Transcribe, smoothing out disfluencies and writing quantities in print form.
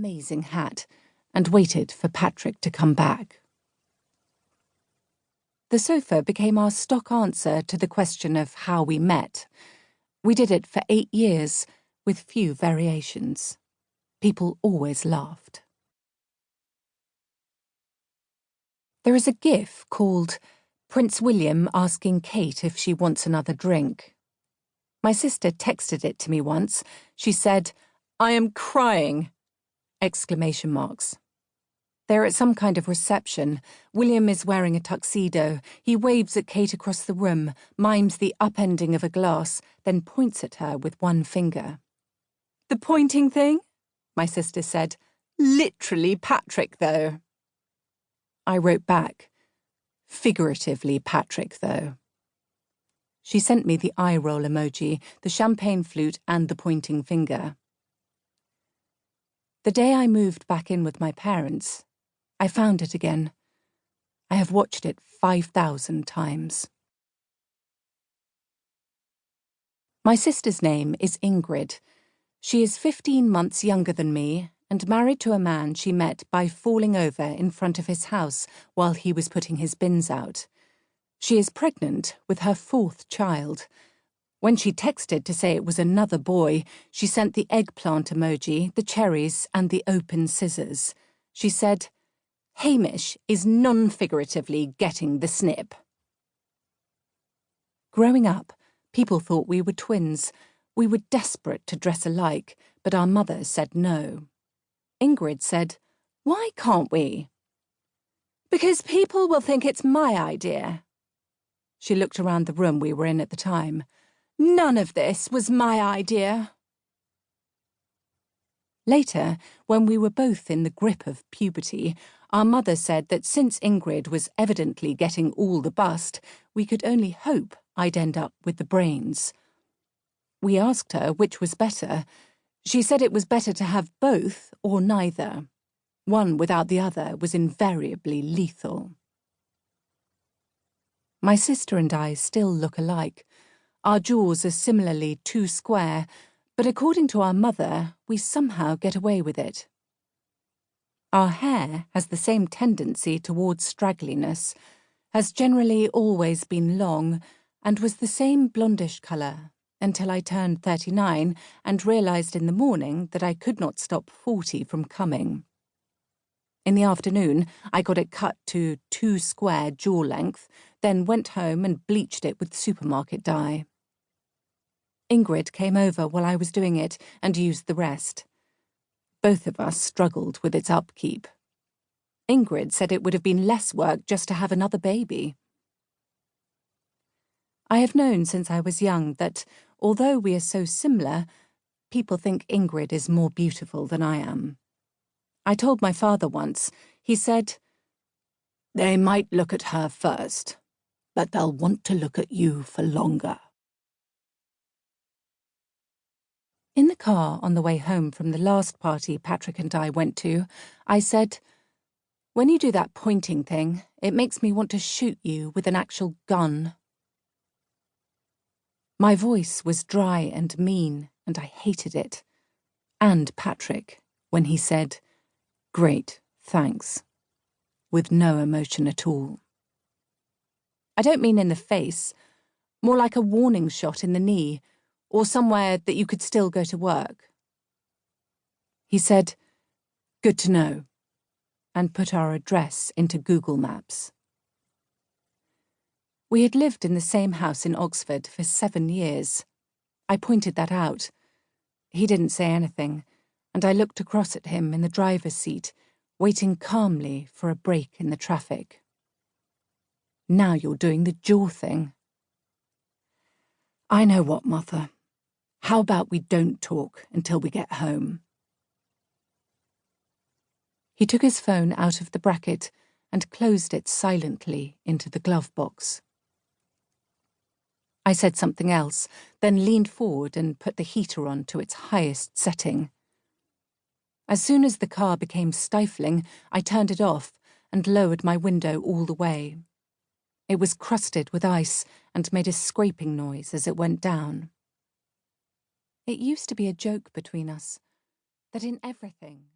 amazing hat and waited for Patrick to come back. The sofa became our stock answer to the question of how we met. We did it for 8 years, with few variations. People always laughed. There is a gif called Prince William asking Kate if she wants another drink. My sister texted it to me once. She said, "I am crying!" ! They're at some kind of reception. William is wearing a tuxedo. He waves at Kate across the room, mimes the upending of a glass, then points at her with one finger. "The pointing thing?" my sister said. "Literally Patrick, though." I wrote back, "Figuratively Patrick, though." She sent me the eye roll emoji, the champagne flute, and the pointing finger. The day I moved back in with my parents, I found it again. I have watched it 5,000 times. My sister's name is Ingrid. She is 15 months younger than me and married to a man she met by falling over in front of his house while he was putting his bins out. She is pregnant with her 4th child. When she texted to say it was another boy, she sent the eggplant emoji, the cherries, and the open scissors. She said, "Hamish is non-figuratively getting the snip." Growing up, people thought we were twins. We were desperate to dress alike, but our mother said no. Ingrid said, "Why can't we?" "Because people will think it's my idea." She looked around the room we were in at the time. "None of this was my idea." Later, when we were both in the grip of puberty, our mother said that since Ingrid was evidently getting all the bust, we could only hope I'd end up with the brains. We asked her which was better. She said it was better to have both or neither. One without the other was invariably lethal. My sister and I still look alike. Our jaws are similarly too square, but according to our mother, we somehow get away with it. Our hair has the same tendency towards straggliness, has generally always been long, and was the same blondish colour until I turned 39 and realised in the morning that I could not stop 40 from coming. In the afternoon, I got it cut to 2 square jaw length, then went home and bleached it with supermarket dye. Ingrid came over while I was doing it and used the rest. Both of us struggled with its upkeep. Ingrid said it would have been less work just to have another baby. I have known since I was young that, although we are so similar, people think Ingrid is more beautiful than I am. I told my father once. He said, "They might look at her first, but they'll want to look at you for longer." In the car on the way home from the last party Patrick and I went to, I said, "When you do that pointing thing, it makes me want to shoot you with an actual gun." My voice was dry and mean, and I hated it. And Patrick, when he said, "Great, thanks," with no emotion at all. I don't mean in the face, more like a warning shot in the knee, or somewhere that you could still go to work. He said, "Good to know," and put our address into Google Maps. We had lived in the same house in Oxford for 7 years. I pointed that out. He didn't say anything, and I looked across at him in the driver's seat, waiting calmly for a break in the traffic. "Now you're doing the jaw thing." "I know what, Mother. How about we don't talk until we get home?" He took his phone out of the bracket and closed it silently into the glove box. I said something else, then leaned forward and put the heater on to its highest setting. As soon as the car became stifling, I turned it off and lowered my window all the way. It was crusted with ice and made a scraping noise as it went down. It used to be a joke between us, that in everything